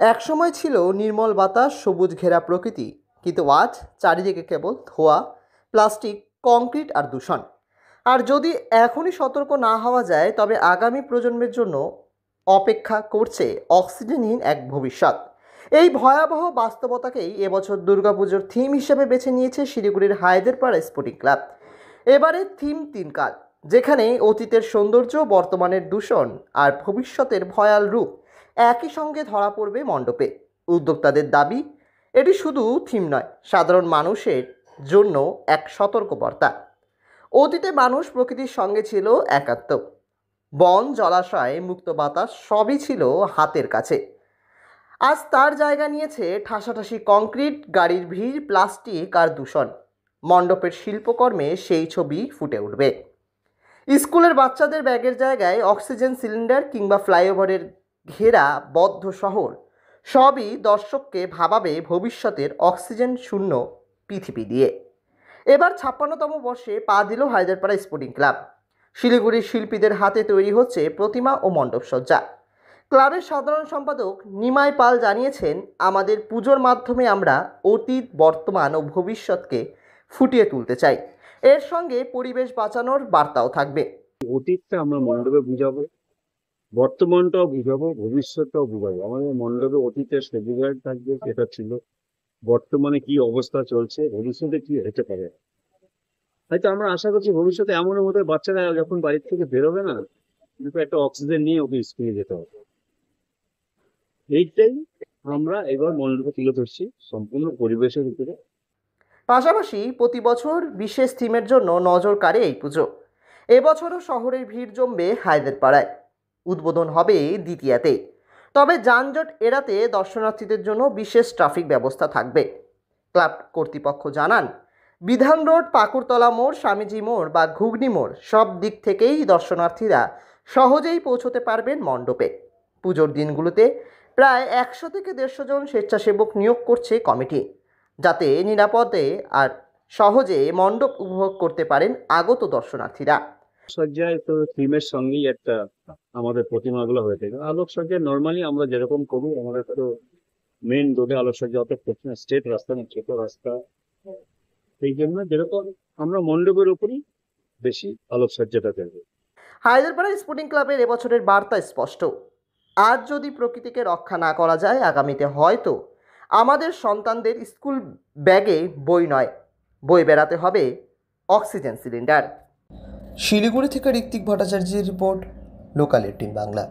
একসময় ছিল নির্মল বাতাস, সবুজ ঘেরা প্রকৃতি, কিন্তু আজ চারিদিকে কেবল ধোঁয়া, প্লাস্টিক, কংক্রিট আর দূষণ। আর যদি এখনই সতর্ক না হওয়া যায়, তবে আগামী প্রজন্মের জন্য অপেক্ষা করছে অক্সিজেনহীন এক ভবিষ্যৎ। এই ভয়াবহ বাস্তবতাকেই এবছর দুর্গাপুজোর থিম হিসেবে বেছে নিয়েছে শিলিগুড়ির হায়দেরপাড়া স্পোর্টিং ক্লাব। এবারের থিম তিন কাল, যেখানে অতীতের সৌন্দর্য, বর্তমানের দূষণ আর ভবিষ্যতের ভয়াল রূপ একই সঙ্গে ধরা পড়বে মণ্ডপে। উদ্যোক্তাদের দাবি, এটি শুধু থিম নয়, সাধারণ মানুষের জন্য এক সতর্কবার্তা। অতীতে মানুষ প্রকৃতির সঙ্গে ছিল একাত্ম। বন, জলাশয়, মুক্ত বাতাস সবই ছিল হাতের কাছে। আজ তার জায়গা নিয়েছে ঠাসাঠাসি কংক্রিট, গাড়ির ভিড়, প্লাস্টিক আর দূষণ। মণ্ডপের শিল্পকর্মে সেই ছবি ফুটে উঠবে। স্কুলের বাচ্চাদের ব্যাগের জায়গায় অক্সিজেন সিলিন্ডার কিংবা ফ্লাইওভারের ঘেরা বদ্ধ শহর, সবই দর্শককে ভাবাবে ভবিষ্যতের অক্সিজেন শূন্য পৃথিবী দিয়ে। এবার 56তম বর্ষে পা দিল হায়দেরপাড়া স্পোর্টিং ক্লাব। শিলিগুড়ির শিল্পীদের হাতে তৈরি হচ্ছে প্রতিমা ও মণ্ডপসজ্জা। ক্লাবের সাধারণ সম্পাদক নিমাই পাল জানিয়েছেন, আমাদের পুজোর মাধ্যমে আমরা অতীত, বর্তমান ও ভবিষ্যৎকে ফুটিয়ে তুলতে চাই। এর সঙ্গে পরিবেশ বাঁচানোর বার্তাও থাকবে। অতীতটা আমরা মণ্ডপে বুঝাবো, বর্তমানটাও বুঝাবো, ভবিষ্যৎটাও বুঝাবো। আমাদের মণ্ডপে অতীতের সেগুলো থাকবে, যেটা ছিল, বর্তমানে কি অবস্থা চলছে, ভবিষ্যতে কি হতে পারে। হয়তো আমরা আশা করছি ভবিষ্যতে এমনও হতে বাচ্চারা যখন বাড়ির থেকে বেরোবে না, কিন্তু একটা অক্সিজেন নিয়ে ওকে স্কুলে যেতে হবে। এইটাই আমরা এবার মণ্ডপে তুলে ধরছি, সম্পূর্ণ পরিবেশের উপরে। পাশাপাশি প্রতি বছর বিশেষ থিমের জন্য নজর কাড়ে এই পুজো। এবছরও শহরের ভিড় জমবে হায়দেরপাড়ায়। উদ্বোধন হবে দ্বিতীয়াতে। তবে যানজট এড়াতে দর্শনার্থীদের জন্য বিশেষ ট্রাফিক ব্যবস্থা থাকবে। ক্লাব কর্তৃপক্ষ জানান, বিধান রোড, পাকুড়তলা মোড়, স্বামীজি মোড় বা ঘুগনি মোড় সব দিক থেকেই দর্শনার্থীরা সহজেই পৌঁছতে পারবেন মণ্ডপে। পুজোর দিনগুলোতে প্রায় 100 থেকে 150 জন স্বেচ্ছাসেবক নিয়োগ করছে কমিটি, যাতে নিরাপদে আর সহজে মণ্ডপ উপভোগ করতে পারেন আগত দর্শনার্থীরা। সজ্জায় তো থিমের সঙ্গেই একটা আমাদের প্রতিমাগুলো হয়ে থাকে। আলোকসজ্জায় নর্মালি আমরা যেরকম করি, আমাদের তো মেন রোডে আলোকসজ্জা অত প্রথমে স্ট্রেট রাস্তা না, ছোট রাস্তা, সেই জন্য যেরকম আমরা মণ্ডপের উপরই বেশি আলোকসজ্জাটা করবো। হায়দেরপাড়া স্পোর্টিং ক্লাবের এবছরের বার্তা স্পষ্ট। আজ যদি প্রকৃতিকে রক্ষা না করা যায়, আগামীতে হয়তো আমাদের সন্তানদের স্কুল ব্যাগে বই নয়, বই বেড়াতে হবে অক্সিজেন সিলিন্ডার। শিলিগুড়ি থেকে ঋত্বিক ভট্টাচার্যের রিপোর্ট, লোকাল 18 বাংলা।